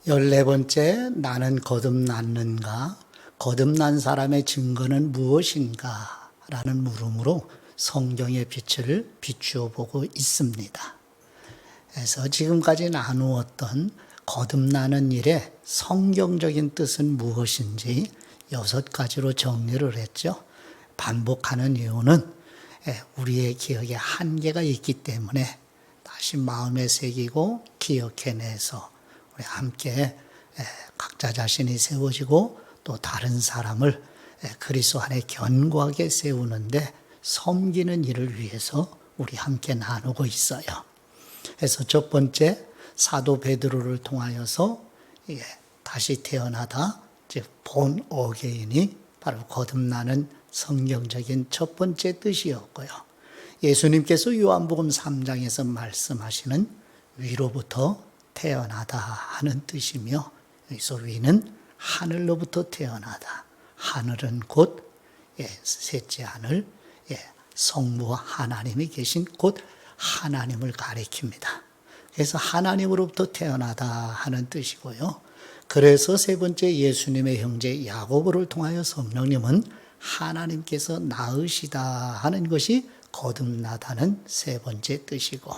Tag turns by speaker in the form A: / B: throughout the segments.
A: 14번째, 나는 거듭났는가? 거듭난 사람의 증거는 무엇인가? 라는 물음으로 성경의 빛을 비추어 보고 있습니다. 그래서 지금까지 나누었던 거듭나는 일의 성경적인 뜻은 무엇인지 6가지로 정리를 했죠. 반복하는 이유는 우리의 기억에 한계가 있기 때문에 다시 마음에 새기고 기억해내서 우리 함께 각자 자신이 세워지고 또 다른 사람을 그리스도 안에 견고하게 세우는데 섬기는 일을 위해서 우리 함께 나누고 있어요. 그래서 첫 번째, 사도 베드로를 통하여서 다시 태어나다, 즉 본 어게인이 바로 거듭나는 성경적인 첫 번째 뜻이었고요. 예수님께서 요한복음 3장에서 말씀하시는 위로부터 태어나다 하는 뜻이며, 여기서 위는 하늘로부터 태어나다. 하늘은 곧 셋째 하늘, 성부와 하나님이 계신 곧 하나님을 가리킵니다. 그래서 하나님으로부터 태어나다 하는 뜻이고요. 그래서 세 번째, 예수님의 형제 야고보를 통하여 성령님은 하나님께서 낳으시다 하는 것이 거듭나다는 세 번째 뜻이고,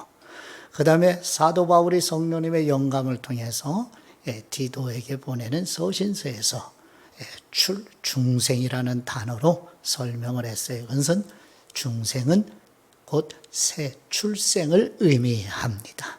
A: 그 다음에 사도 바울이 성령님의 영감을 통해서 디도에게 보내는 서신서에서 중생이라는 단어로 설명을 했어요. 그것은 중생은 곧 새 출생을 의미합니다.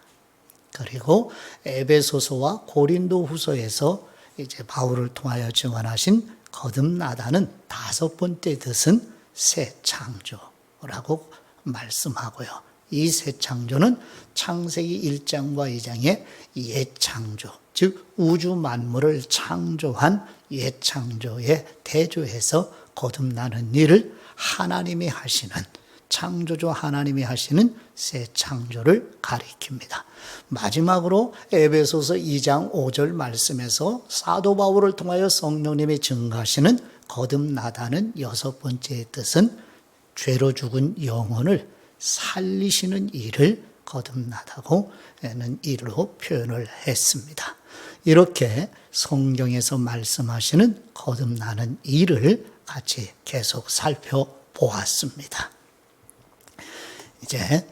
A: 그리고 에베소서와 고린도후서에서 이제 바울을 통하여 증언하신 거듭나다는 5번째 뜻은 새 창조라고 말씀하고요. 이 새 창조는 창세기 1장과 2장의 옛 창조, 즉 우주 만물을 창조한 옛 창조에 대조해서 거듭나는 일을 하나님이 하시는, 창조주 하나님이 하시는 새 창조를 가리킵니다. 마지막으로 에베소서 2장 5절 말씀에서 사도 바울을 통하여 성령님이 증거하시는 거듭나다는 6번째 뜻은 죄로 죽은 영혼을 살리시는 일을 거듭나다고 하는 일로 표현을 했습니다. 이렇게 성경에서 말씀하시는 거듭나는 일을 같이 계속 살펴보았습니다. 이제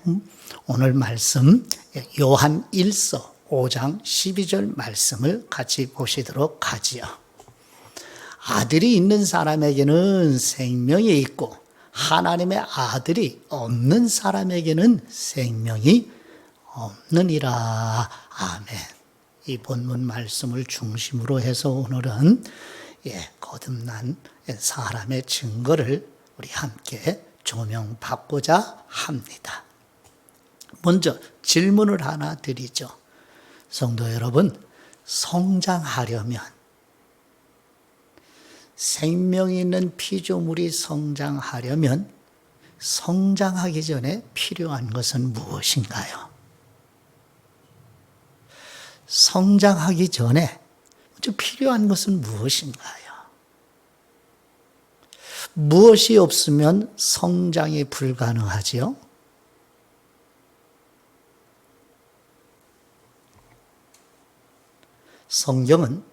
A: 오늘 말씀 요한 1서 5장 12절 말씀을 같이 보시도록 하지요. 아들이 있는 사람에게는 생명이 있고 하나님의 아들이 없는 사람에게는 생명이 없느니라. 아멘. 이 본문 말씀을 중심으로 해서 오늘은 거듭난 사람의 증거를 우리 함께 조명받고자 합니다. 먼저 질문을 하나 드리죠. 성도 여러분, 성장하려면, 생명이 있는 피조물이 성장하려면 성장하기 전에 필요한 것은 무엇인가요? 성장하기 전에 필요한 것은 무엇인가요? 무엇이 없으면 성장이 불가능하지요? 성경은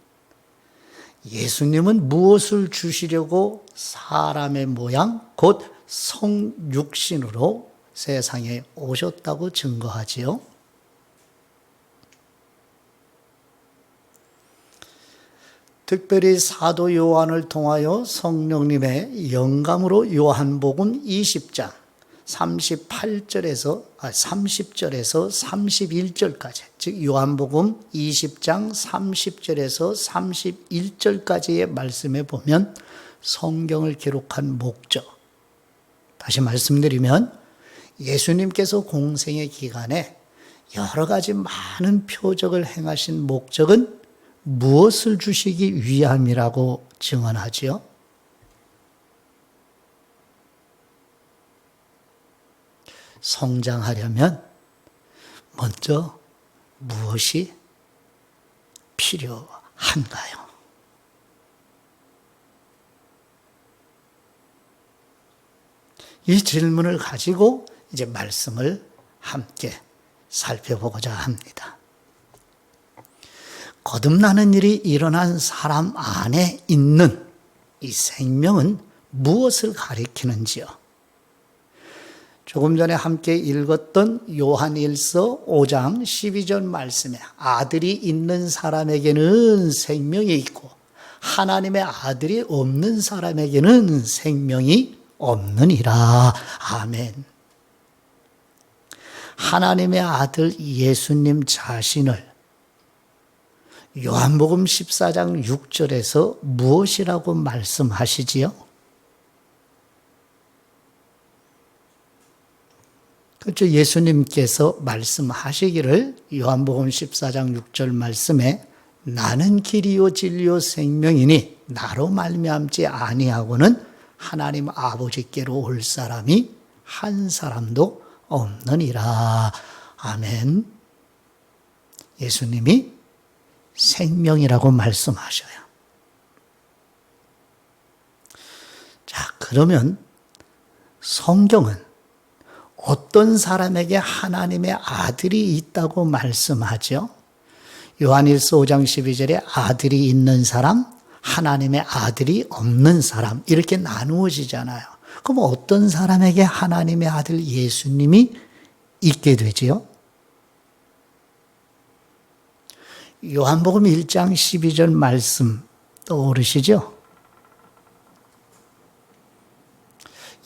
A: 예수님은 무엇을 주시려고 사람의 모양, 곧 성육신으로 세상에 오셨다고 증거하지요. 특별히 사도 요한을 통하여 성령님의 영감으로 요한복음 20장 30절에서 31절까지, 즉 요한복음 20장 30절에서 31절까지의 말씀에 보면 성경을 기록한 목적, 다시 말씀드리면 예수님께서 공생의 기간에 여러 가지 많은 표적을 행하신 목적은 무엇을 주시기 위함이라고 증언하지요? 성장하려면 먼저 무엇이 필요한가요? 이 질문을 가지고 이제 말씀을 함께 살펴보고자 합니다. 거듭나는 일이 일어난 사람 안에 있는 이 생명은 무엇을 가리키는지요? 조금 전에 함께 읽었던 요한일서 5장 12절 말씀에 아들이 있는 사람에게는 생명이 있고 하나님의 아들이 없는 사람에게는 생명이 없느니라. 아멘. 하나님의 아들 예수님 자신을 요한복음 14장 6절에서 무엇이라고 말씀하시지요? 그렇죠. 예수님께서 말씀하시기를 요한복음 14장 6절 말씀에 나는 길이요 진리요 생명이니 나로 말미암지 아니하고는 하나님 아버지께로 올 사람이 한 사람도 없느니라. 아멘. 예수님이 생명이라고 말씀하셔요. 자, 그러면 성경은 어떤 사람에게 하나님의 아들이 있다고 말씀하죠? 요한일서 5장 12절에 아들이 있는 사람, 하나님의 아들이 없는 사람 이렇게 나누어지잖아요. 그럼 어떤 사람에게 하나님의 아들 예수님이 있게 되지요? 요한복음 1장 12절 말씀 떠오르시죠?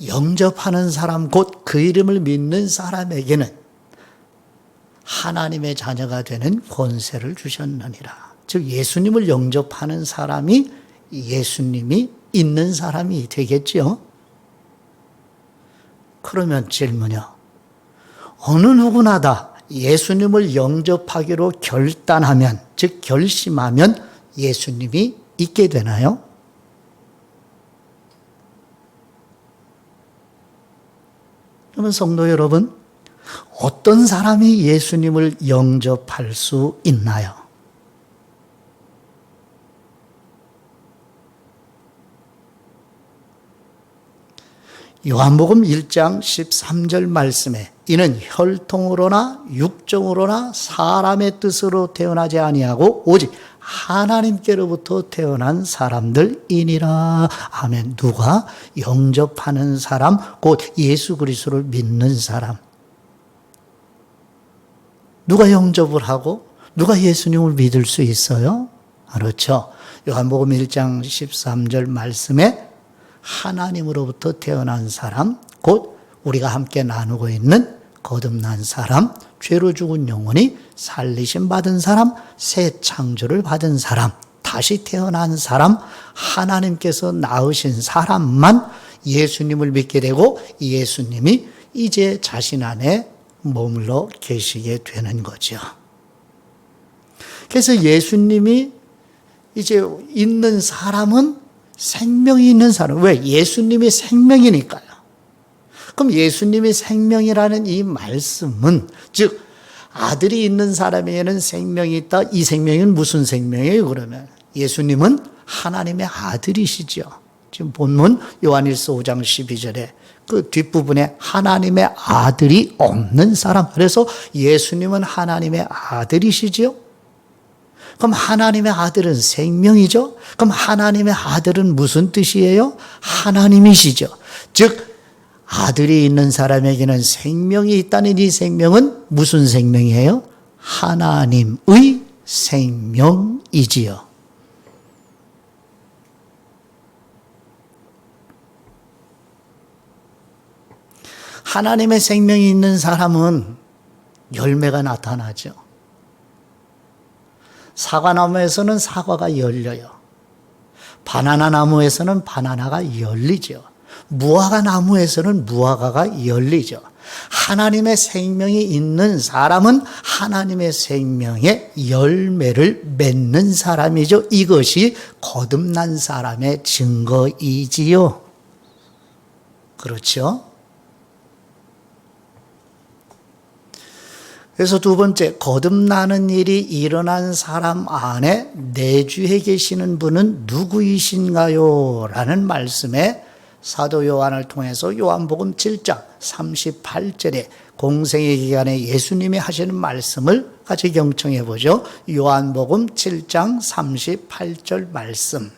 A: 영접하는 사람 곧 그 이름을 믿는 사람에게는 하나님의 자녀가 되는 권세를 주셨느니라. 즉 예수님을 영접하는 사람이 예수님이 있는 사람이 되겠죠. 그러면 질문이요. 어느 누구나 다 예수님을 영접하기로 결단하면, 즉 결심하면 예수님이 있게 되나요? 그러면 성도 여러분, 어떤 사람이 예수님을 영접할 수 있나요? 요한복음 1장 13절 말씀에 이는 혈통으로나 육정으로나 사람의 뜻으로 태어나지 아니하고 오직 하나님께로부터 태어난 사람들이니라. 아멘. 누가 영접하는 사람, 곧 예수 그리스도를 믿는 사람. 누가 영접을 하고 누가 예수님을 믿을 수 있어요? 그렇죠. 요한복음 1장 13절 말씀에 하나님으로부터 태어난 사람, 곧 우리가 함께 나누고 있는 거듭난 사람, 죄로 죽은 영혼이 살리심 받은 사람, 새 창조를 받은 사람, 다시 태어난 사람, 하나님께서 낳으신 사람만 예수님을 믿게 되고 예수님이 이제 자신 안에 머물러 계시게 되는 거죠. 그래서 예수님이 이제 있는 사람은 생명이 있는 사람. 왜? 예수님이 생명이니까요. 그럼 예수님이 생명이라는 이 말씀은, 즉 아들이 있는 사람에게는 생명이 있다. 이 생명은 무슨 생명이에요? 그러면 예수님은 하나님의 아들이시죠. 지금 본문 요한일서 5장 12절에 그 뒷부분에 하나님의 아들이 없는 사람. 그래서 예수님은 하나님의 아들이시죠. 그럼 하나님의 아들은 생명이죠. 그럼 하나님의 아들은 무슨 뜻이에요? 하나님이시죠. 즉 아들이 있는 사람에게는 생명이 있다는 이 생명은 무슨 생명이에요? 하나님의 생명이지요. 하나님의 생명이 있는 사람은 열매가 나타나죠. 사과나무에서는 사과가 열려요. 바나나 나무에서는 바나나가 열리죠. 무화과 나무에서는 무화과가 열리죠. 하나님의 생명이 있는 사람은 하나님의 생명의 열매를 맺는 사람이죠. 이것이 거듭난 사람의 증거이지요. 그렇죠? 그래서 두 번째, 거듭나는 일이 일어난 사람 안에 내주해 계시는 분은 누구이신가요? 라는 말씀에 사도 요한을 통해서 요한복음 7장 38절에 공생의 기간에 예수님이 하시는 말씀을 같이 경청해 보죠. 요한복음 7장 38절 말씀.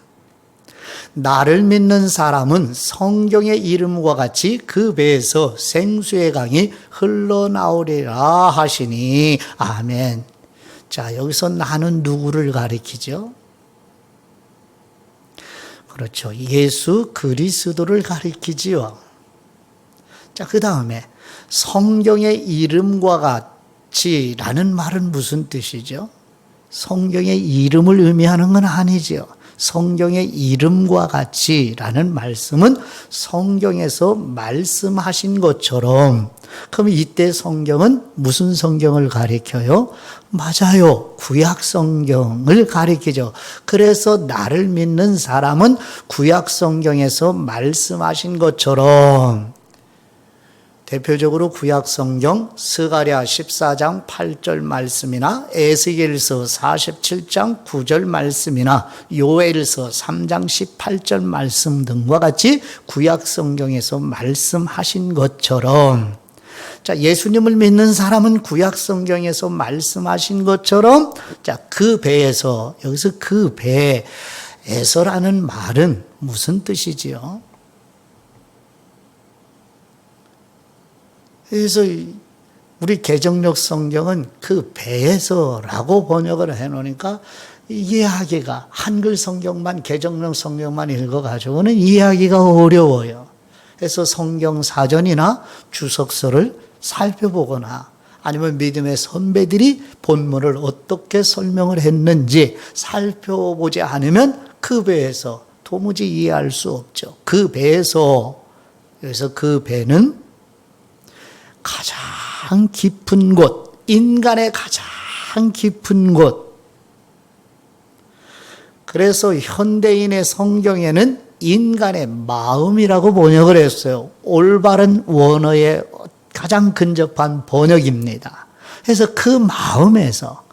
A: 나를 믿는 사람은 성경의 이름과 같이 그 배에서 생수의 강이 흘러나오리라 하시니. 아멘. 자, 여기서 나는 누구를 가리키죠? 그렇죠. 예수 그리스도를 가리키지요. 자, 그 다음에 성경의 이름과 같이라는 말은 무슨 뜻이죠? 성경의 이름을 의미하는 건 아니죠. 성경의 이름과 같이라는 말씀은 성경에서 말씀하신 것처럼. 그럼 이때 성경은 무슨 성경을 가리켜요? 맞아요. 구약 성경을 가리키죠. 그래서 나를 믿는 사람은 구약 성경에서 말씀하신 것처럼, 대표적으로 구약 성경 스가랴 14장 8절 말씀이나 에스겔서 47장 9절 말씀이나 요엘서 3장 18절 말씀 등과 같이 구약 성경에서 말씀하신 것처럼, 자, 예수님을 믿는 사람은 구약 성경에서 말씀하신 것처럼, 자, 그 배에서, 여기서 그 배에서라는 말은 무슨 뜻이지요? 그래서 우리 개정역 성경은 그 배에서라고 번역을 해놓으니까 이해하기가, 한글 성경만, 개정역 성경만 읽어가지고는 이해하기가 어려워요. 그래서 성경 사전이나 주석서를 살펴보거나 아니면 믿음의 선배들이 본문을 어떻게 설명을 했는지 살펴보지 않으면 그 배에서 도무지 이해할 수 없죠. 그 배에서, 그래서 그 배는 가장 깊은 곳, 인간의 가장 깊은 곳. 그래서 현대인의 성경에는 인간의 마음이라고 번역을 했어요. 올바른 원어에 가장 근접한 번역입니다. 그래서 그 마음에서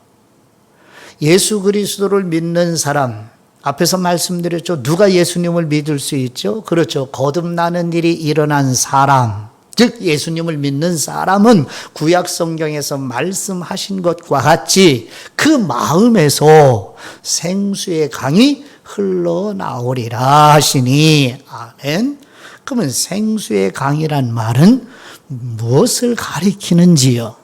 A: 예수 그리스도를 믿는 사람, 앞에서 말씀드렸죠. 누가 예수님을 믿을 수 있죠? 그렇죠. 거듭나는 일이 일어난 사람, 즉 예수님을 믿는 사람은 구약 성경에서 말씀하신 것과 같이 그 마음에서 생수의 강이 흘러나오리라 하시니. 아멘. 그러면 생수의 강이란 말은 무엇을 가리키는지요?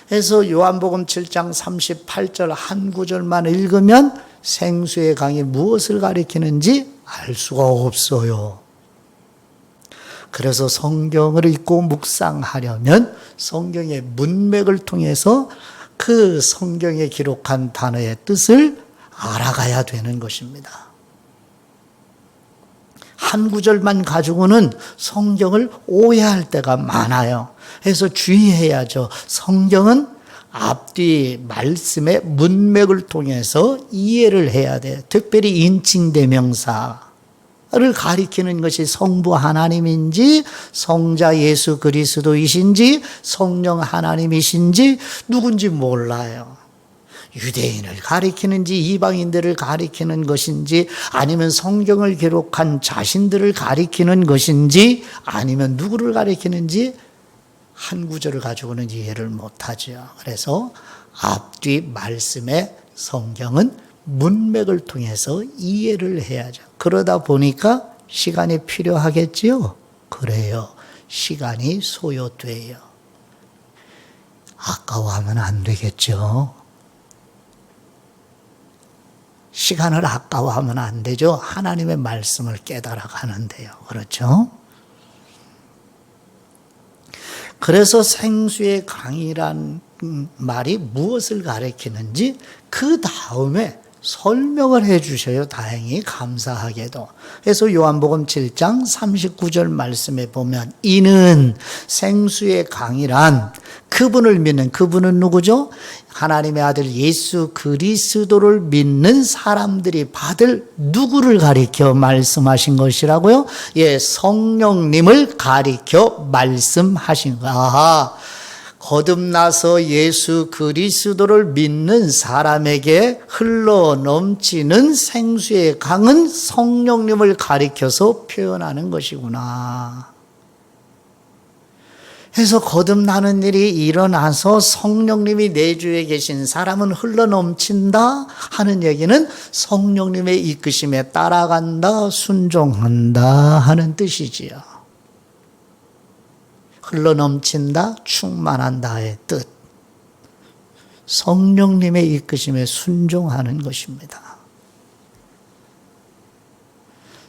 A: 그래서 요한복음 7장 38절 한 구절만 읽으면 생수의 강이 무엇을 가리키는지 알 수가 없어요. 그래서 성경을 읽고 묵상하려면 성경의 문맥을 통해서 그 성경에 기록한 단어의 뜻을 알아가야 되는 것입니다. 한 구절만 가지고는 성경을 오해할 때가 많아요. 그래서 주의해야죠. 성경은 앞뒤 말씀의 문맥을 통해서 이해를 해야 돼요. 특별히 인칭대명사 를 가리키는 것이 성부 하나님인지 성자 예수 그리스도이신지 성령 하나님이신지 누군지 몰라요. 유대인을 가리키는지 이방인들을 가리키는 것인지 아니면 성경을 기록한 자신들을 가리키는 것인지 아니면 누구를 가리키는지 한 구절을 가지고는 이해를 못하죠. 그래서 앞뒤 말씀의 성경은 문맥을 통해서 이해를 해야죠. 그러다 보니까 시간이 필요하겠지요? 그래요. 시간이 소요돼요. 아까워하면 안 되겠죠? 시간을 아까워하면 안 되죠? 하나님의 말씀을 깨달아 가는데요. 그렇죠? 그래서 생수의 강이란 말이 무엇을 가리키는지 그 다음에 설명을 해 주셔요. 다행히 감사하게도. 그래서 요한복음 7장 39절 말씀에 보면 이는 생수의 강이란 그분을 믿는, 그분은 누구죠? 하나님의 아들 예수 그리스도를 믿는 사람들이 받을 누구를 가리켜 말씀하신 것이라고요? 예, 성령님을 가리켜 말씀하신 거. 아하. 거듭나서 예수 그리스도를 믿는 사람에게 흘러 넘치는 생수의 강은 성령님을 가리켜서 표현하는 것이구나. 그래서 거듭나는 일이 일어나서 성령님이 내주에 계신 사람은 흘러넘친다 하는 얘기는 성령님의 이끄심에 따라간다, 순종한다 하는 뜻이지요. 흘러넘친다, 충만한다의 뜻. 성령님의 이끄심에 순종하는 것입니다.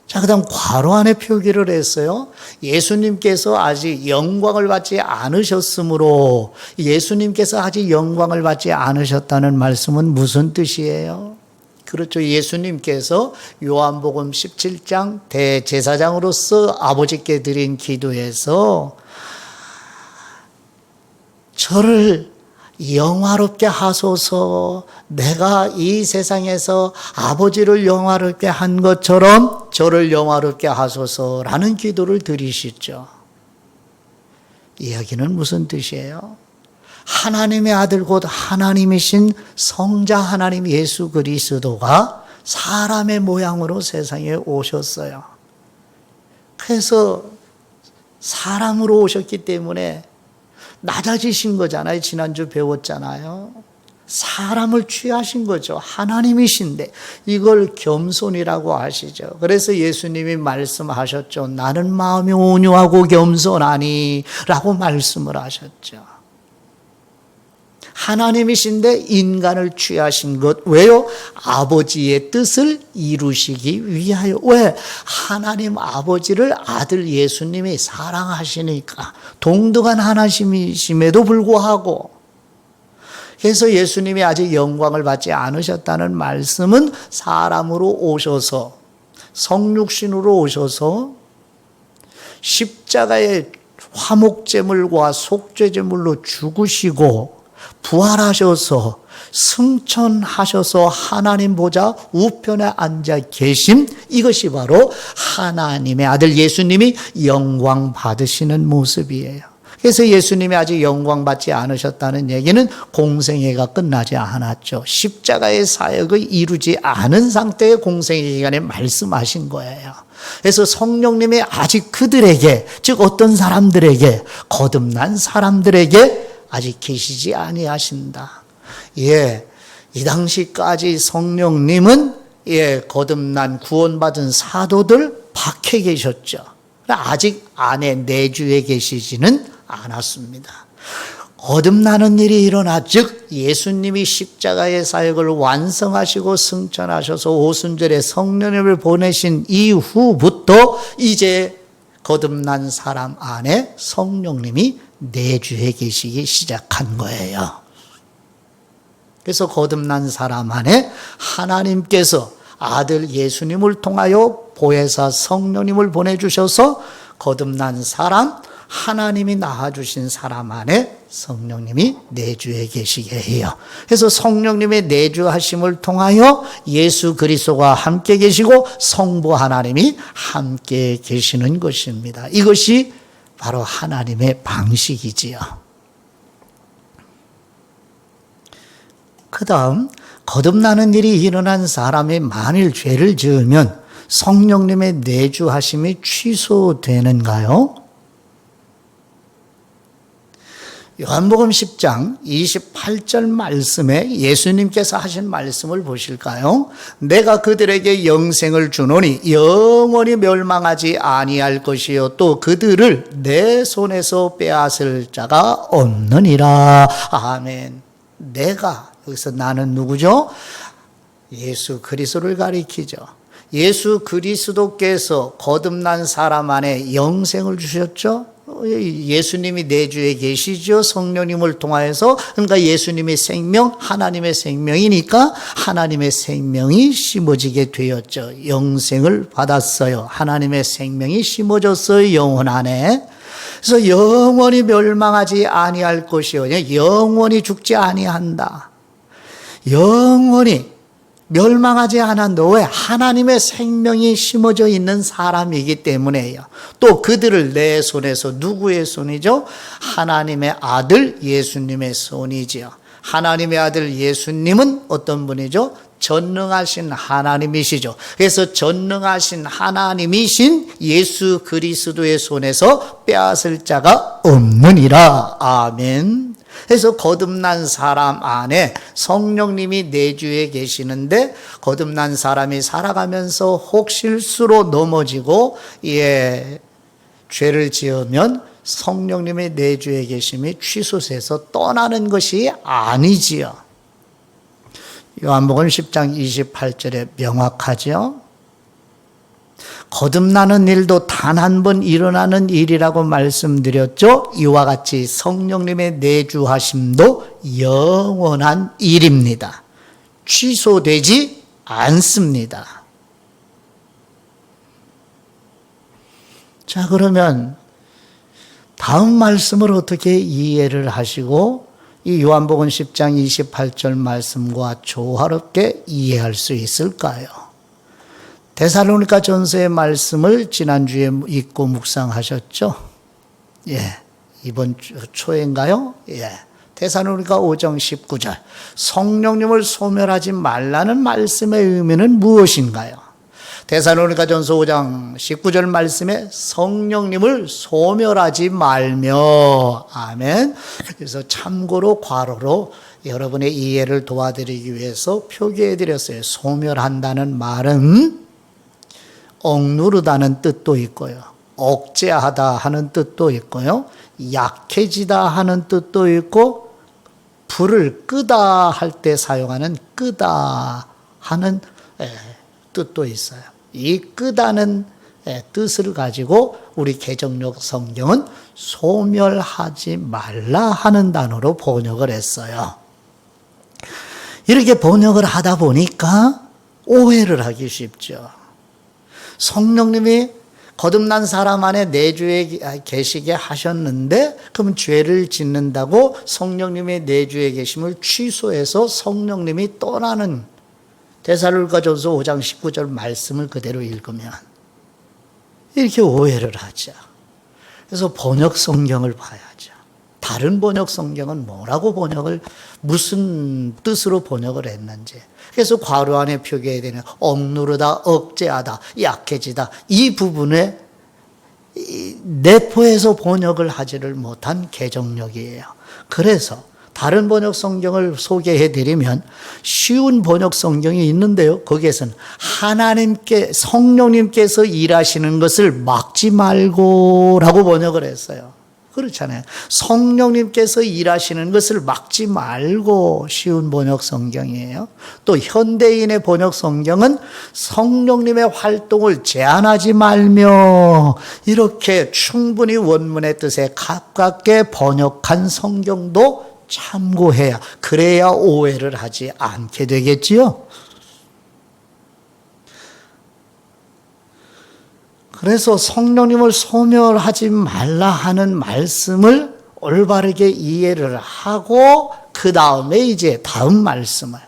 A: 자, 그 다음 괄호 안에 표기를 했어요. 예수님께서 아직 영광을 받지 않으셨으므로, 예수님께서 아직 영광을 받지 않으셨다는 말씀은 무슨 뜻이에요? 그렇죠. 예수님께서 요한복음 17장 대제사장으로서 아버지께 드린 기도에서 저를 영화롭게 하소서, 내가 이 세상에서 아버지를 영화롭게 한 것처럼 저를 영화롭게 하소서라는 기도를 드리시죠. 이야기는 무슨 뜻이에요? 하나님의 아들 곧 하나님이신 성자 하나님 예수 그리스도가 사람의 모양으로 세상에 오셨어요. 그래서 사람으로 오셨기 때문에 낮아지신 거잖아요. 지난주 배웠잖아요. 사람을 취하신 거죠. 하나님이신데 이걸 겸손이라고 하시죠. 그래서 예수님이 말씀하셨죠. 나는 마음이 온유하고 겸손하니 라고 말씀을 하셨죠. 하나님이신데 인간을 취하신 것. 왜요? 아버지의 뜻을 이루시기 위하여. 왜? 하나님 아버지를 아들 예수님이 사랑하시니까. 동등한 하나님이심에도 불구하고. 그래서 예수님이 아직 영광을 받지 않으셨다는 말씀은 사람으로 오셔서, 성육신으로 오셔서 십자가의 화목제물과 속죄제물로 죽으시고 부활하셔서 승천하셔서 하나님 보좌 우편에 앉아 계심, 이것이 바로 하나님의 아들 예수님이 영광 받으시는 모습이에요. 그래서 예수님이 아직 영광 받지 않으셨다는 얘기는 공생애가 끝나지 않았죠. 십자가의 사역을 이루지 않은 상태의 공생애 기간에 말씀하신 거예요. 그래서 성령님이 아직 그들에게, 즉 어떤 사람들에게, 거듭난 사람들에게 아직 계시지 아니하신다. 예, 이 당시까지 성령님은 거듭난 구원받은 사도들 밖에 계셨죠. 아직 안에 내주에 계시지는 않았습니다. 거듭나는 일이 일어나, 즉 예수님이 십자가의 사역을 완성하시고 승천하셔서 오순절에 성령님을 보내신 이후부터 이제 거듭난 사람 안에 성령님이 내주에 계시기 시작한 거예요. 그래서 거듭난 사람 안에 하나님께서 아들 예수님을 통하여 보혜사 성령님을 보내주셔서 거듭난 사람, 하나님이 낳아주신 사람 안에 성령님이 내주에 계시게 해요. 그래서 성령님의 내주하심을 통하여 예수 그리스도가 함께 계시고 성부 하나님이 함께 계시는 것입니다. 이것이 바로 하나님의 방식이지요. 그 다음, 거듭나는 일이 일어난 사람이 만일 죄를 지으면 성령님의 내주하심이 취소되는가요? 요한복음 10장 28절 말씀에 예수님께서 하신 말씀을 보실까요? 내가 그들에게 영생을 주노니 영원히 멸망하지 아니할 것이요 또 그들을 내 손에서 빼앗을 자가 없느니라. 아멘. 내가, 여기서 나는 누구죠? 예수 그리스도를 가리키죠. 예수 그리스도께서 거듭난 사람 안에 영생을 주셨죠. 예수님이 내주에 계시죠. 성령님을 통하여서. 그러니까 예수님의 생명, 하나님의 생명이니까 하나님의 생명이 심어지게 되었죠. 영생을 받았어요. 하나님의 생명이 심어졌어요. 영혼 안에. 그래서 영원히 멸망하지 아니할 것이요 영원히 죽지 아니한다. 영원히 멸망하지 않았는데 왜? 하나님의 생명이 심어져 있는 사람이기 때문에요. 또 그들을 내 손에서 누구의 손이죠? 하나님의 아들 예수님의 손이지요. 하나님의 아들 예수님은 어떤 분이죠? 전능하신 하나님이시죠. 그래서 전능하신 하나님이신 예수 그리스도의 손에서 빼앗을 자가 없느니라. 아멘. 그래서 거듭난 사람 안에 성령님이 내주에 계시는데 거듭난 사람이 살아가면서 혹 실수로 넘어지고 죄를 지으면 성령님의 내주에 계심이 취소돼서 떠나는 것이 아니지요. 요한복음 10장 28절에 명확하죠. 거듭나는 일도 단 한 번 일어나는 일이라고 말씀드렸죠. 이와 같이 성령님의 내주하심도 영원한 일입니다. 취소되지 않습니다. 자, 그러면 다음 말씀을 어떻게 이해를 하시고 이 요한복음 10장 28절 말씀과 조화롭게 이해할 수 있을까요? 데살로니가 전서의 말씀을 지난주에 읽고 묵상하셨죠? 예. 이번 주 초인가요? 예. 데살로니가 5장 19절. 성령님을 소멸하지 말라는 말씀의 의미는 무엇인가요? 데살로니가 전서 5장 19절 말씀에 성령님을 소멸하지 말며. 아멘. 그래서 참고로 괄호로 여러분의 이해를 도와드리기 위해서 표기해 드렸어요. 소멸한다는 말은 억누르다는 뜻도 있고요. 억제하다 하는 뜻도 있고요. 약해지다 하는 뜻도 있고 불을 끄다 할 때 사용하는 끄다 하는 뜻도 있어요. 이 끄다는 뜻을 가지고 우리 개정역 성경은 소멸하지 말라 하는 단어로 번역을 했어요. 이렇게 번역을 하다 보니까 오해를 하기 쉽죠. 성령님이 거듭난 사람 안에 내주에 계시게 하셨는데 그럼 죄를 짓는다고 성령님의 내주에 계심을 취소해서 성령님이 떠나는 데살로니가전서 5장 19절 말씀을 그대로 읽으면 이렇게 오해를 하죠. 그래서 번역 성경을 봐야죠. 다른 번역 성경은 뭐라고 무슨 뜻으로 번역을 했는지. 그래서 괄호 안에 표기해야 되는 억누르다, 억제하다, 약해지다 이 부분에 내포해서 번역을 하지를 못한 개정력이에요. 그래서 다른 번역 성경을 소개해 드리면 쉬운 번역 성경이 있는데요. 거기에서는 성령님께서 일하시는 것을 막지 말고라고 번역을 했어요. 그렇잖아요. 성령님께서 일하시는 것을 막지 말고 쉬운 번역 성경이에요. 또 현대인의 번역 성경은 성령님의 활동을 제한하지 말며 이렇게 충분히 원문의 뜻에 가깝게 번역한 성경도 참고해야 그래야 오해를 하지 않게 되겠지요. 그래서 성령님을 소멸하지 말라 하는 말씀을 올바르게 이해를 하고 그 다음에 이제 다음 말씀을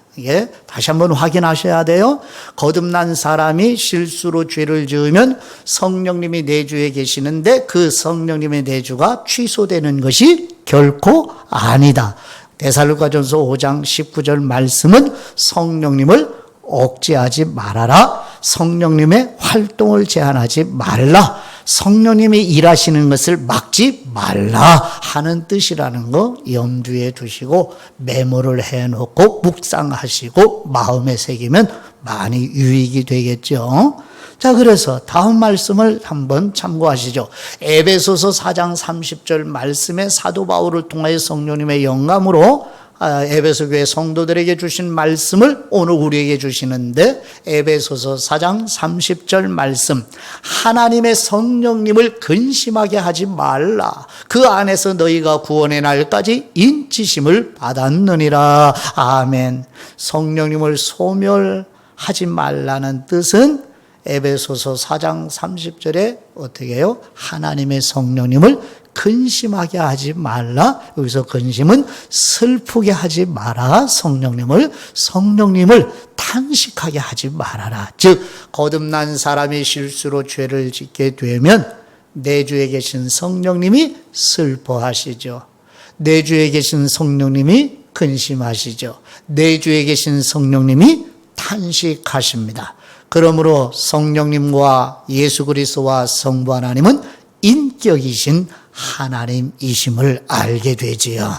A: 다시 한번 확인하셔야 돼요. 거듭난 사람이 실수로 죄를 지으면 성령님이 내주에 계시는데 그 성령님의 내주가 취소되는 것이 결코 아니다. 데살로니가전서 5장 19절 말씀은 성령님을 억제하지 말아라. 성령님의 활동을 제한하지 말라. 성령님이 일하시는 것을 막지 말라 하는 뜻이라는 거 염두에 두시고 메모를 해놓고 묵상하시고 마음에 새기면 많이 유익이 되겠죠. 자, 그래서 다음 말씀을 한번 참고하시죠. 에베소서 4장 30절 말씀에 사도 바울을 통하여 성령님의 영감으로 에베소 교회 성도들에게 주신 말씀을 오늘 우리에게 주시는데 에베소서 4장 30절 말씀 하나님의 성령님을 근심하게 하지 말라. 그 안에서 너희가 구원의 날까지 인치심을 받았느니라. 아멘. 성령님을 소멸하지 말라는 뜻은 에베소서 4장 30절에 어떻게 해요? 하나님의 성령님을 근심하게 하지 말라. 여기서 근심은 슬프게 하지 마라. 성령님을 탄식하게 하지 말아라. 즉 거듭난 사람이 실수로 죄를 짓게 되면 내주에 계신 성령님이 슬퍼하시죠. 내주에 계신 성령님이 근심하시죠. 내주에 계신 성령님이 탄식하십니다. 그러므로 성령님과 예수 그리스도와 성부 하나님은 인격이신 하나님이심을 알게 되지요.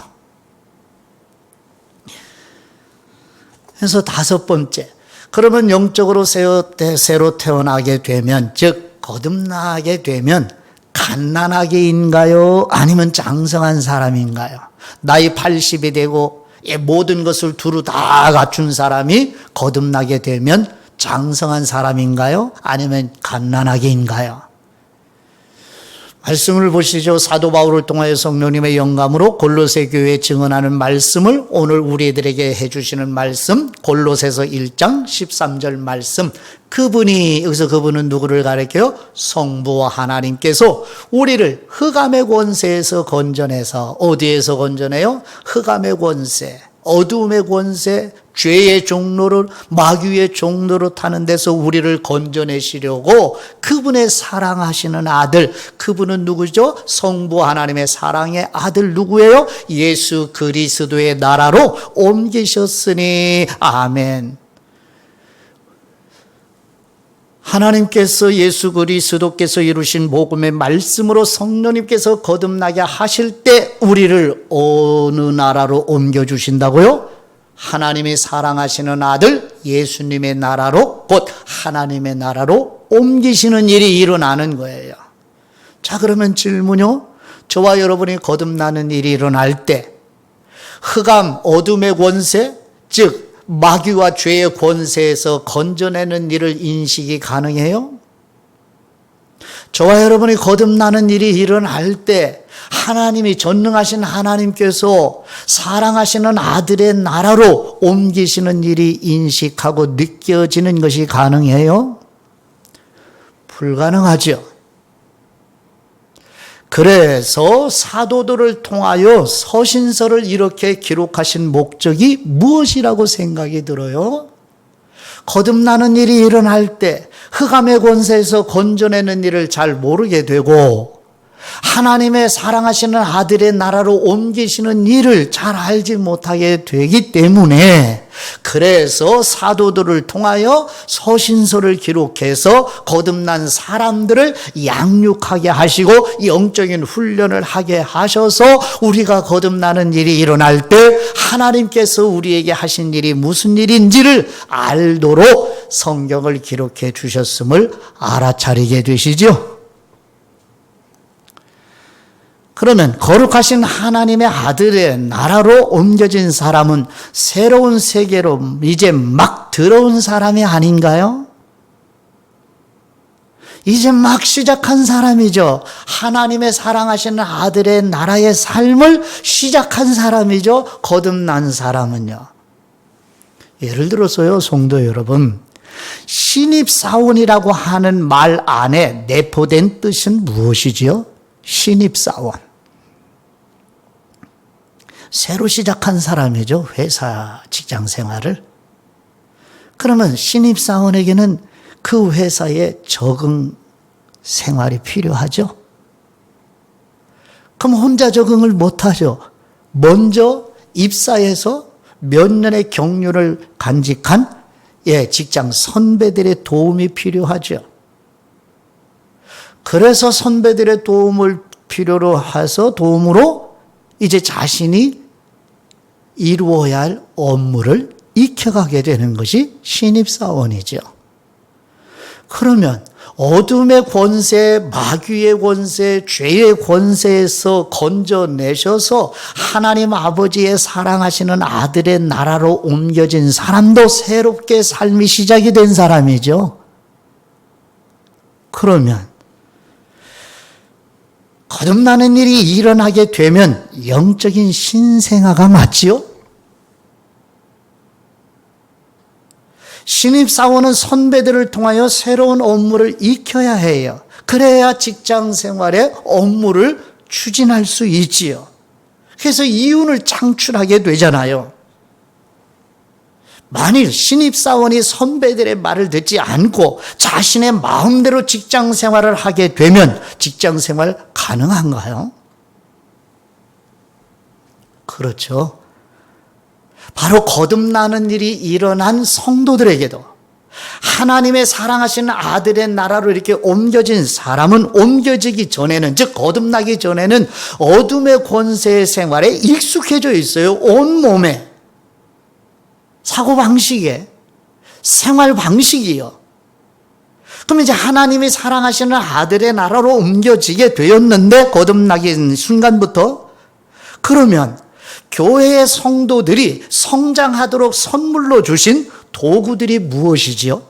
A: 그래서 다섯 번째, 그러면 영적으로 새로 태어나게 되면, 즉 거듭나게 되면 갓난아기인가요? 아니면 장성한 사람인가요? 나이 80이 되고 모든 것을 두루 다 갖춘 사람이 거듭나게 되면 장성한 사람인가요? 아니면 갓난아기인가요? 말씀을 보시죠. 사도 바울을 통하여 성령님의 영감으로 골로새 교회에 증언하는 말씀을 오늘 우리들에게 해주시는 말씀, 골로새서 1장 13절 말씀. 여기서 그분은 누구를 가리켜요? 성부와 하나님께서 우리를 흑암의 권세에서 건져내서, 어디에서 건져내요? 흑암의 권세, 어두움의 권세, 죄의 종로를, 마귀의 종로로 타는 데서 우리를 건져내시려고 그분의 사랑하시는 아들, 그분은 누구죠? 성부 하나님의 사랑의 아들 누구예요? 예수 그리스도의 나라로 옮기셨으니. 아멘. 하나님께서 예수 그리스도께서 이루신 복음의 말씀으로 성령님께서 거듭나게 하실 때 우리를 어느 나라로 옮겨주신다고요? 하나님이 사랑하시는 아들 예수님의 나라로, 곧 하나님의 나라로 옮기시는 일이 일어나는 거예요. 자, 그러면 질문요. 저와 여러분이 거듭나는 일이 일어날 때 흑암, 어둠의 권세, 즉 마귀와 죄의 권세에서 건져내는 일을 인식이 가능해요? 저와 여러분이 거듭나는 일이 일어날 때 하나님이, 전능하신 하나님께서 사랑하시는 아들의 나라로 옮기시는 일이 인식하고 느껴지는 것이 가능해요? 불가능하죠. 그래서 사도들을 통하여 서신서를 이렇게 기록하신 목적이 무엇이라고 생각이 들어요? 거듭나는 일이 일어날 때 흑암의 권세에서 건져내는 일을 잘 모르게 되고 하나님의 사랑하시는 아들의 나라로 옮기시는 일을 잘 알지 못하게 되기 때문에, 그래서 사도들을 통하여 서신서를 기록해서 거듭난 사람들을 양육하게 하시고 영적인 훈련을 하게 하셔서 우리가 거듭나는 일이 일어날 때 하나님께서 우리에게 하신 일이 무슨 일인지를 알도록 성경을 기록해 주셨음을 알아차리게 되시죠. 그러면 거룩하신 하나님의 아들의 나라로 옮겨진 사람은 새로운 세계로 이제 막 들어온 사람이 아닌가요? 이제 막 시작한 사람이죠. 하나님의 사랑하시는 아들의 나라의 삶을 시작한 사람이죠. 거듭난 사람은요. 예를 들어서요, 성도 여러분, 신입사원이라고 하는 말 안에 내포된 뜻은 무엇이지요? 신입사원. 새로 시작한 사람이죠. 회사 직장 생활을. 그러면 신입사원에게는 그 회사에 적응 생활이 필요하죠. 그럼 혼자 적응을 못하죠. 먼저 입사해서 몇 년의 경륜을 간직한 직장 선배들의 도움이 필요하죠. 그래서 선배들의 도움을 필요로 해서 도움으로 이제 자신이 이루어야 할 업무를 익혀가게 되는 것이 신입사원이죠. 그러면 어둠의 권세, 마귀의 권세, 죄의 권세에서 건져내셔서 하나님 아버지의 사랑하시는 아들의 나라로 옮겨진 사람도 새롭게 삶이 시작이 된 사람이죠. 그러면 거듭나는 일이 일어나게 되면 영적인 신생아가 맞지요? 신입사원은 선배들을 통하여 새로운 업무를 익혀야 해요. 그래야 직장 생활의 업무를 추진할 수 있지요. 그래서 이윤을 창출하게 되잖아요. 만일 신입사원이 선배들의 말을 듣지 않고 자신의 마음대로 직장 생활을 하게 되면 직장 생활 가능한가요? 그렇죠. 바로 거듭나는 일이 일어난 성도들에게도 하나님의 사랑하시는 아들의 나라로 이렇게 옮겨진 사람은 옮겨지기 전에는, 즉 거듭나기 전에는 어둠의 권세의 생활에 익숙해져 있어요. 온몸에. 사고방식에, 생활방식이요. 그럼 이제 하나님이 사랑하시는 아들의 나라로 옮겨지게 되었는데, 거듭나기 순간부터, 그러면 교회의 성도들이 성장하도록 선물로 주신 도구들이 무엇이지요?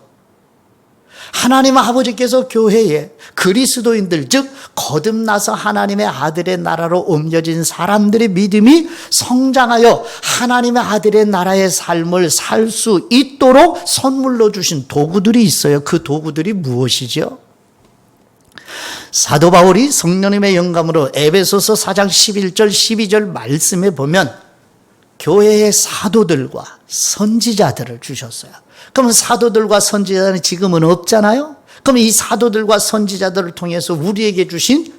A: 하나님 아버지께서 교회에 그리스도인들, 즉 거듭나서 하나님의 아들의 나라로 옮겨진 사람들의 믿음이 성장하여 하나님의 아들의 나라의 삶을 살 수 있도록 선물로 주신 도구들이 있어요. 그 도구들이 무엇이죠? 사도 바울이 성령님의 영감으로 에베소서 4장 11절 12절 말씀에 보면 교회의 사도들과 선지자들을 주셨어요. 그럼 사도들과 선지자는 지금은 없잖아요. 그럼 이 사도들과 선지자들을 통해서 우리에게 주신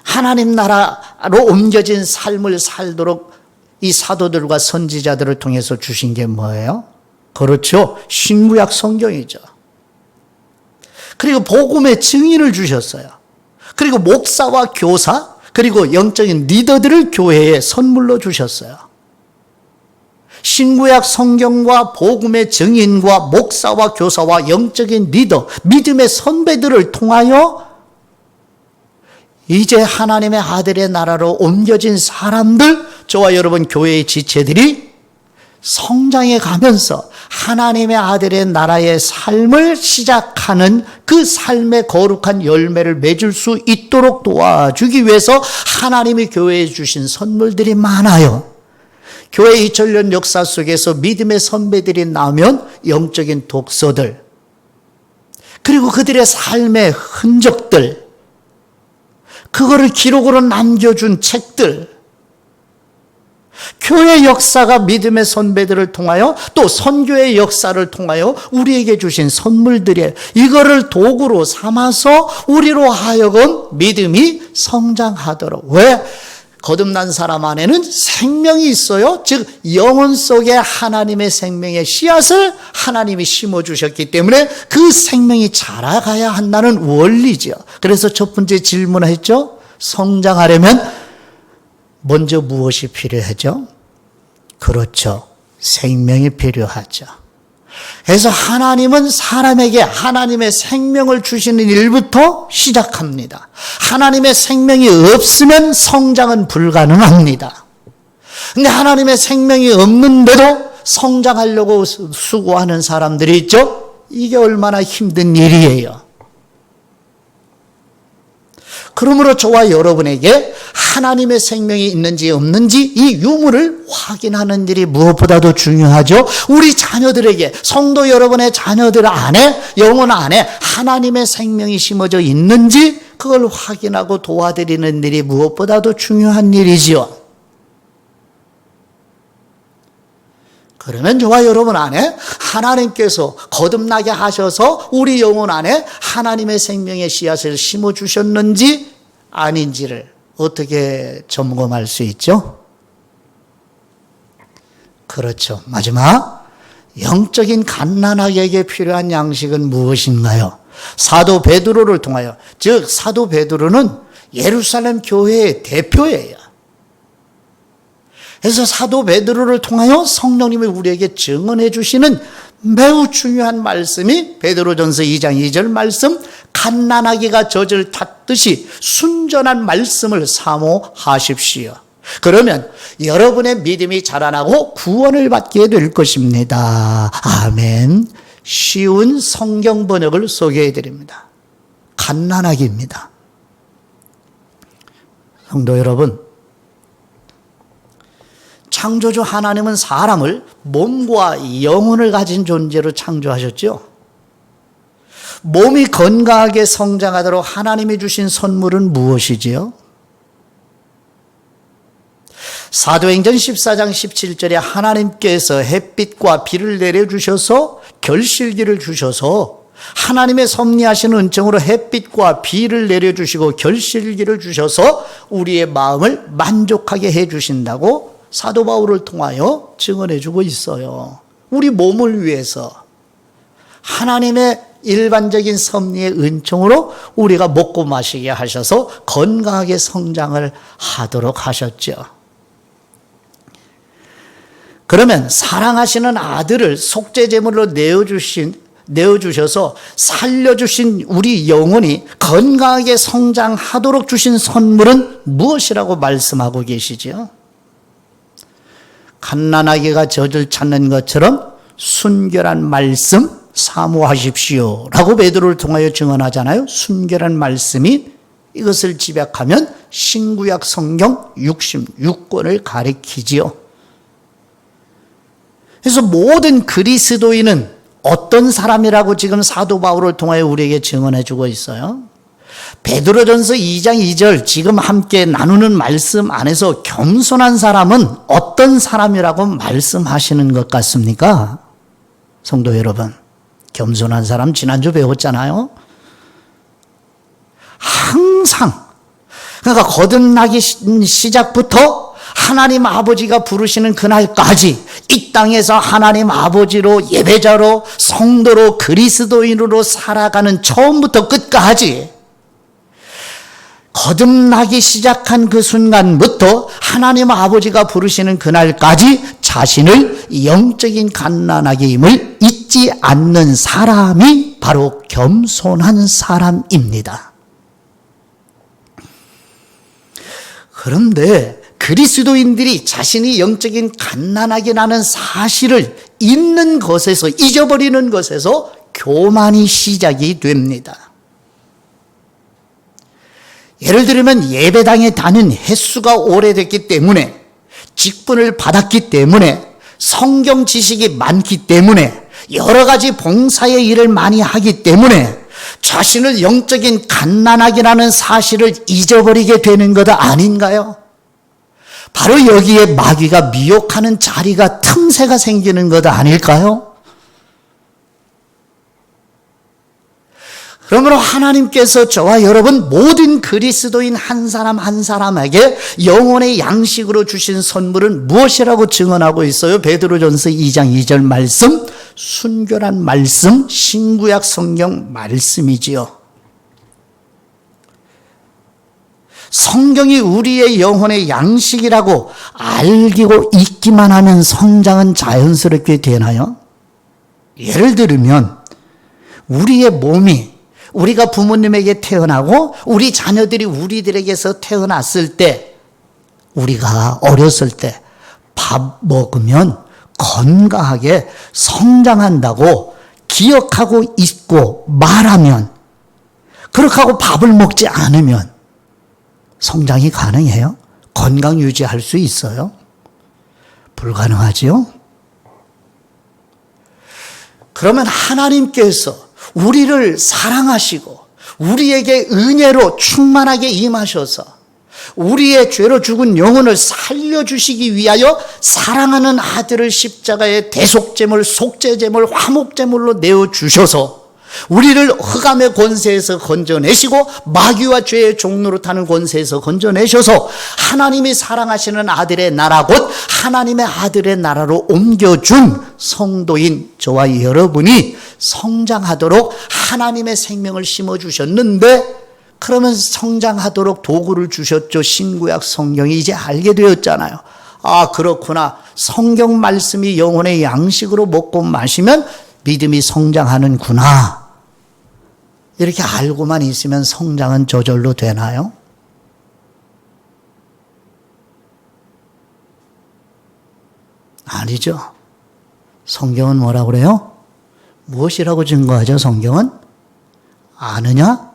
A: 하나님 나라로 옮겨진 삶을 살도록 이 사도들과 선지자들을 통해서 주신 게 뭐예요? 그렇죠. 신구약 성경이죠. 그리고 복음의 증인을 주셨어요. 그리고 목사와 교사, 그리고 영적인 리더들을 교회에 선물로 주셨어요. 신구약 성경과 복음의 증인과 목사와 교사와 영적인 리더, 믿음의 선배들을 통하여 이제 하나님의 아들의 나라로 옮겨진 사람들, 저와 여러분 교회의 지체들이 성장해 가면서 하나님의 아들의 나라의 삶을 시작하는 그 삶의 거룩한 열매를 맺을 수 있도록 도와주기 위해서 하나님이 교회에 주신 선물들이 많아요. 교회 2000년 역사 속에서 믿음의 선배들이 나오면 영적인 독서들, 그리고 그들의 삶의 흔적들, 그거를 기록으로 남겨준 책들, 교회 역사가 믿음의 선배들을 통하여 또 선교의 역사를 통하여 우리에게 주신 선물들이에요. 이거를 도구로 삼아서 우리로 하여금 믿음이 성장하도록. 왜? 거듭난 사람 안에는 생명이 있어요. 즉 영혼 속에 하나님의 생명의 씨앗을 하나님이 심어주셨기 때문에 그 생명이 자라가야 한다는 원리죠. 그래서 첫 번째 질문을 했죠. 성장하려면 먼저 무엇이 필요하죠? 그렇죠. 생명이 필요하죠. 그래서 하나님은 사람에게 하나님의 생명을 주시는 일부터 시작합니다. 하나님의 생명이 없으면 성장은 불가능합니다. 근데 하나님의 생명이 없는데도 성장하려고 수고하는 사람들이 있죠? 이게 얼마나 힘든 일이에요. 그러므로 저와 여러분에게 하나님의 생명이 있는지 없는지 이 유무를 확인하는 일이 무엇보다도 중요하죠. 우리 자녀들에게, 성도 여러분의 자녀들 안에, 영혼 안에 하나님의 생명이 심어져 있는지 그걸 확인하고 도와드리는 일이 무엇보다도 중요한 일이지요. 그러면 저와 여러분 안에 하나님께서 거듭나게 하셔서 우리 영혼 안에 하나님의 생명의 씨앗을 심어주셨는지 아닌지를 어떻게 점검할 수 있죠? 그렇죠. 마지막, 영적인 갓난아기에게 필요한 양식은 무엇인가요? 사도 베드로를 통하여, 즉 사도 베드로는 예루살렘 교회의 대표예요. 그래서 사도 베드로를 통하여 성령님이 우리에게 증언해 주시는 매우 중요한 말씀이 베드로전서 2장 2절 말씀, 갓난아기가 젖을 탔듯이 순전한 말씀을 사모하십시오. 그러면 여러분의 믿음이 자라나고 구원을 받게 될 것입니다. 아멘. 쉬운 성경 번역을 소개해 드립니다. 갓난아기입니다. 성도 여러분, 창조주 하나님은 사람을 몸과 영혼을 가진 존재로 창조하셨죠. 몸이 건강하게 성장하도록 하나님이 주신 선물은 무엇이지요? 사도행전 14장 17절에 하나님께서 햇빛과 비를 내려주셔서 결실기를 주셔서 하나님의 섭리하신 은총으로 햇빛과 비를 내려주시고 결실기를 주셔서 우리의 마음을 만족하게 해주신다고 사도 바울을 통하여 증언해 주고 있어요. 우리 몸을 위해서 하나님의 일반적인 섭리의 은총으로 우리가 먹고 마시게 하셔서 건강하게 성장을 하도록 하셨죠. 그러면 사랑하시는 아들을 속죄제물로 내어주셔서 살려주신 우리 영혼이 건강하게 성장하도록 주신 선물은 무엇이라고 말씀하고 계시죠? 갓난아기가 젖을 찾는 것처럼 순결한 말씀 사모하십시오 라고 베드로를 통하여 증언하잖아요. 순결한 말씀이 이것을 집약하면 신구약 성경 66권을 가리키지요. 그래서 모든 그리스도인은 어떤 사람이라고 지금 사도 바울을 통하여 우리에게 증언해 주고 있어요. 베드로전서 2장 2절 지금 함께 나누는 말씀 안에서 겸손한 사람은 어떤 사람이라고 말씀하시는 것 같습니까? 성도 여러분, 겸손한 사람 지난주 배웠잖아요. 항상 그러니까 거듭나기 시작부터 하나님 아버지가 부르시는 그날까지 이 땅에서 하나님 아버지로 예배자로 성도로 그리스도인으로 살아가는 처음부터 끝까지 거듭나기 시작한 그 순간부터 하나님 아버지가 부르시는 그날까지 자신을 영적인 갓난아기임을 잊지 않는 사람이 바로 겸손한 사람입니다. 그런데 그리스도인들이 자신이 영적인 갓난아기라는 사실을 잊는 것에서, 잊어버리는 것에서 교만이 시작이 됩니다. 예를 들면 예배당에 다닌 횟수가 오래됐기 때문에, 직분을 받았기 때문에, 성경 지식이 많기 때문에, 여러 가지 봉사의 일을 많이 하기 때문에 자신을 영적인 갓난아기라는 사실을 잊어버리게 되는 것 아닌가요? 바로 여기에 마귀가 미혹하는 자리가, 틈새가 생기는 것 아닐까요? 그러므로 하나님께서 저와 여러분 모든 그리스도인 한 사람 한 사람에게 영혼의 양식으로 주신 선물은 무엇이라고 증언하고 있어요? 베드로전서 2장 2절 말씀, 순결한 말씀, 신구약 성경 말씀이지요. 성경이 우리의 영혼의 양식이라고 알고 있기만 하면 성장은 자연스럽게 되나요? 예를 들면 우리의 몸이, 우리가 부모님에게 태어나고 우리 자녀들이 우리들에게서 태어났을 때, 우리가 어렸을 때 밥 먹으면 건강하게 성장한다고 기억하고 있고 말하면, 그렇게 하고 밥을 먹지 않으면 성장이 가능해요? 건강 유지할 수 있어요? 불가능하지요? 그러면 하나님께서 우리를 사랑하시고 우리에게 은혜로 충만하게 임하셔서 우리의 죄로 죽은 영혼을 살려주시기 위하여 사랑하는 아들을 십자가의 대속제물, 속죄제물, 화목제물로 내어주셔서 우리를 흑암의 권세에서 건져내시고 마귀와 죄의 종로로 타는 권세에서 건져내셔서 하나님이 사랑하시는 아들의 나라, 곧 하나님의 아들의 나라로 옮겨준 성도인 저와 여러분이 성장하도록 하나님의 생명을 심어주셨는데, 그러면 성장하도록 도구를 주셨죠. 신구약 성경이 이제 알게 되었잖아요. 아, 그렇구나. 성경 말씀이 영혼의 양식으로 먹고 마시면 믿음이 성장하는구나. 이렇게 알고만 있으면 성장은 저절로 되나요? 아니죠. 성경은 뭐라고 그래요? 무엇이라고 증거하죠? 성경은 아느냐,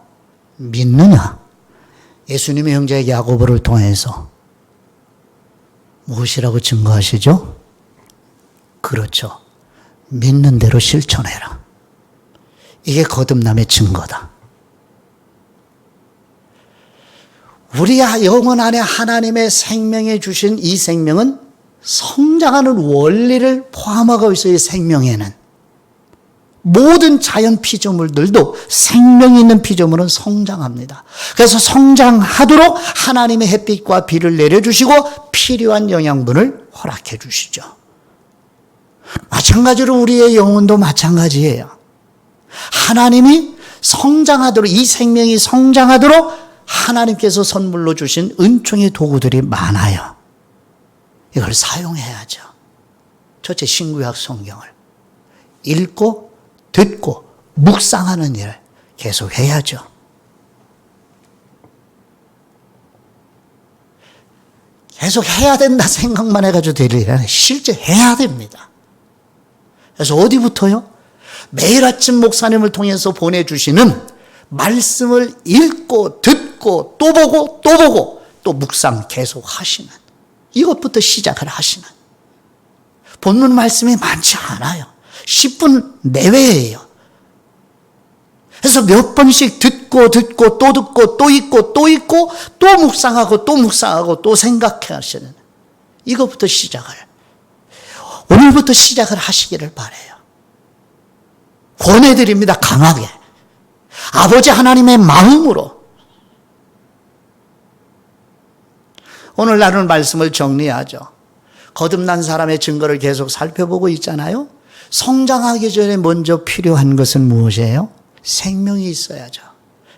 A: 믿느냐. 예수님의 형제 야고보를 통해서 무엇이라고 증거하시죠? 그렇죠. 믿는 대로 실천해라. 이게 거듭남의 증거다. 우리 영혼 안에 하나님의 생명에 주신 이 생명은 성장하는 원리를 포함하고 있어요. 이 생명에는. 모든 자연 피조물들도 생명이 있는 피조물은 성장합니다. 그래서 성장하도록 하나님의 햇빛과 비를 내려주시고 필요한 영양분을 허락해 주시죠. 마찬가지로 우리의 영혼도 마찬가지예요. 하나님이 성장하도록, 이 생명이 성장하도록 하나님께서 선물로 주신 은총의 도구들이 많아요. 이걸 사용해야죠. 첫째, 신구약 성경을 읽고 듣고 묵상하는 일을 계속 해야죠. 계속 해야 된다 생각만 해가지고 될 일이 아니라 실제 해야 됩니다. 그래서 어디부터요? 매일 아침 목사님을 통해서 보내주시는 말씀을 읽고 듣고 또 보고 또 보고 또 묵상 계속 하시는, 이것부터 시작을 하시는. 본문 말씀이 많지 않아요. 10분 내외예요. 그래서 몇 번씩 듣고 또 듣고 또 읽고 또 읽고 또 묵상하고 또 묵상하고 또 생각해 하시는, 이것부터 시작을, 오늘부터 시작을 하시기를 바라요. 권해드립니다. 강하게. 아버지 하나님의 마음으로. 오늘 나눈 말씀을 정리하죠. 거듭난 사람의 증거를 계속 살펴보고 있잖아요. 성장하기 전에 먼저 필요한 것은 무엇이에요? 생명이 있어야죠.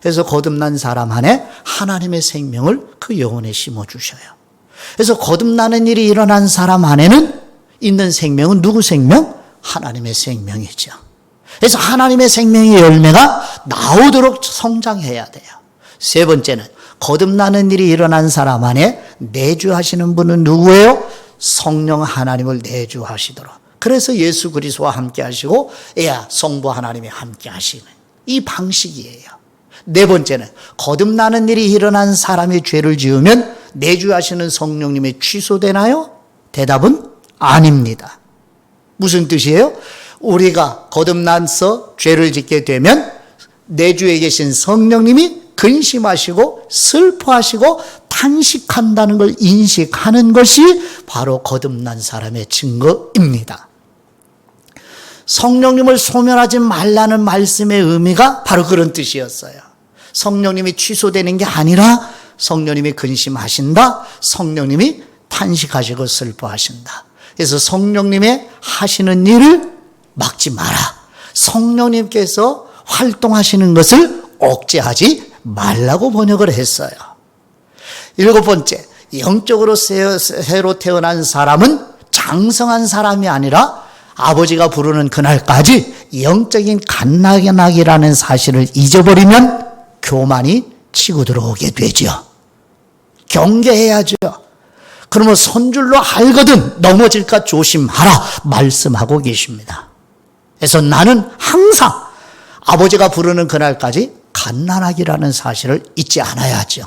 A: 그래서 거듭난 사람 안에 하나님의 생명을 그 영혼에 심어주셔요. 그래서 거듭나는 일이 일어난 사람 안에는 있는 생명은 누구 생명? 하나님의 생명이죠. 그래서 하나님의 생명의 열매가 나오도록 성장해야 돼요. 세 번째는 거듭나는 일이 일어난 사람 안에 내주하시는 분은 누구예요? 성령 하나님을 내주하시도록. 그래서 예수 그리스도와 함께 하시고 성부 하나님이 함께 하시는 이 방식이에요. 네 번째는 거듭나는 일이 일어난 사람이 죄를 지으면 내주하시는 성령님이 취소되나요? 대답은 아닙니다. 무슨 뜻이에요? 우리가 거듭나서 죄를 짓게 되면 내주에 계신 성령님이 근심하시고 슬퍼하시고 탄식한다는 걸 인식하는 것이 바로 거듭난 사람의 증거입니다. 성령님을 소멸하지 말라는 말씀의 의미가 바로 그런 뜻이었어요. 성령님이 취소되는 게 아니라 성령님이 근심하신다, 성령님이 탄식하시고 슬퍼하신다. 그래서 성령님의 하시는 일을 막지 마라. 성령님께서 활동하시는 것을 억제하지 말라고 번역을 했어요. 일곱 번째, 영적으로 새로 태어난 사람은 장성한 사람이 아니라 아버지가 부르는 그날까지 영적인 갓난아기라는 사실을 잊어버리면 교만이 치고 들어오게 되죠. 경계해야죠. 그러면 손줄로 알거든 넘어질까 조심하라 말씀하고 계십니다. 그래서 나는 항상 아버지가 부르는 그날까지 갓난아기라는 사실을 잊지 않아야죠.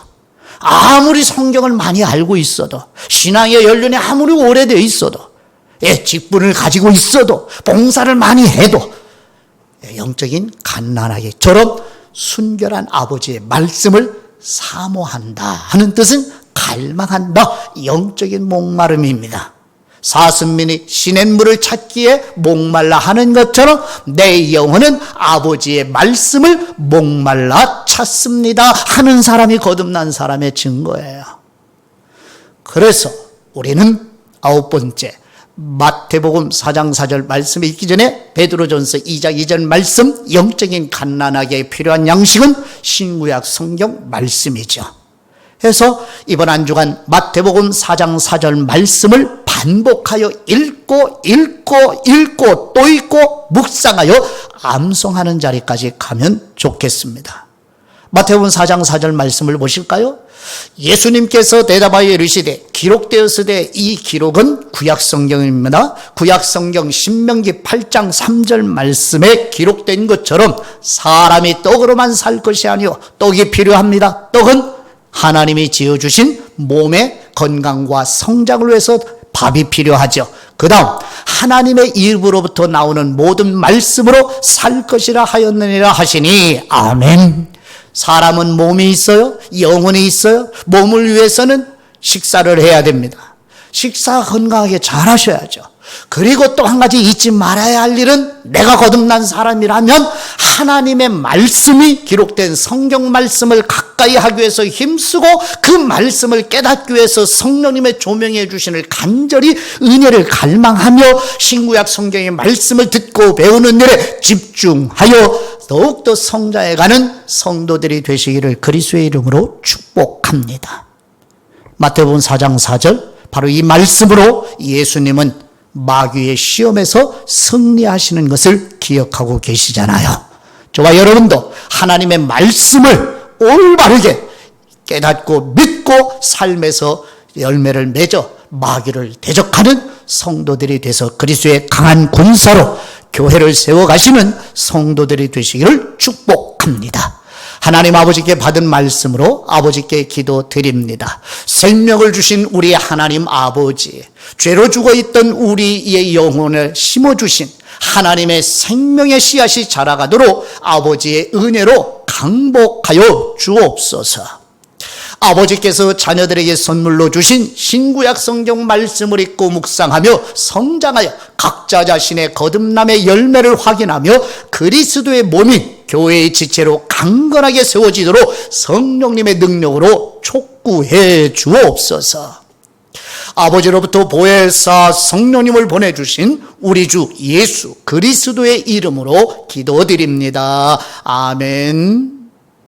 A: 아무리 성경을 많이 알고 있어도, 신앙의 연륜이 아무리 오래되어 있어도, 직분을 가지고 있어도, 봉사를 많이 해도 영적인 갓난아기처럼 순결한 아버지의 말씀을 사모한다 하는 뜻은 갈망한다, 영적인 목마름입니다. 사슴민이 시냇물을 찾기에 목말라 하는 것처럼 내 영혼은 아버지의 말씀을 목말라 찾습니다 하는 사람이 거듭난 사람의 증거예요. 그래서 우리는 아홉 번째, 마태복음 4장 4절 말씀 읽기 전에 베드로전서 2장 2절 말씀, 영적인 갓난아기에 필요한 양식은 신구약 성경 말씀이죠. 그래서 이번 한 주간 마태복음 4장 4절 말씀을 반복하여 읽고 또 읽고 묵상하여 암송하는 자리까지 가면 좋겠습니다. 마태복음 4장 4절 말씀을 보실까요? 예수님께서 대답하여 이르시되 기록되었으되, 이 기록은 구약성경입니다. 구약성경 신명기 8장 3절 말씀에 기록된 것처럼 사람이 떡으로만 살 것이 아니요 떡이 필요합니다. 떡은 하나님이 지어주신 몸의 건강과 성장을 위해서 밥이 필요하죠. 그 다음 하나님의 입으로부터 나오는 모든 말씀으로 살 것이라 하였느니라 하시니 아멘. 사람은 몸이 있어요. 영혼이 있어요. 몸을 위해서는 식사를 해야 됩니다. 식사 건강하게 잘 하셔야죠. 그리고 또 한 가지 잊지 말아야 할 일은, 내가 거듭난 사람이라면 하나님의 말씀이 기록된 성경 말씀을 가까이 하기 위해서 힘쓰고 그 말씀을 깨닫기 위해서 성령님의 조명해 주시는 간절히 은혜를 갈망하며 신구약 성경의 말씀을 듣고 배우는 일에 집중하여 더욱더 성장해가는 성도들이 되시기를 그리스도의 이름으로 축복합니다. 마태복음 4장 4절, 바로 이 말씀으로 예수님은 마귀의 시험에서 승리하시는 것을 기억하고 계시잖아요. 저와 여러분도 하나님의 말씀을 올바르게 깨닫고 믿고 삶에서 열매를 맺어 마귀를 대적하는 성도들이 돼서 그리스도의 강한 군사로 교회를 세워가시는 성도들이 되시기를 축복합니다. 하나님 아버지께 받은 말씀으로 아버지께 기도드립니다. 생명을 주신 우리 하나님 아버지, 죄로 죽어있던 우리의 영혼을 심어주신 하나님의 생명의 씨앗이 자라가도록 아버지의 은혜로 강복하여 주옵소서. 아버지께서 자녀들에게 선물로 주신 신구약 성경 말씀을 읽고 묵상하며 성장하여 각자 자신의 거듭남의 열매를 확인하며 그리스도의 몸인 교회의 지체로 강건하게 세워지도록 성령님의 능력으로 촉구해 주옵소서. 아버지로부터 보혜사 성령님을 보내주신 우리 주 예수 그리스도의 이름으로 기도드립니다. 아멘.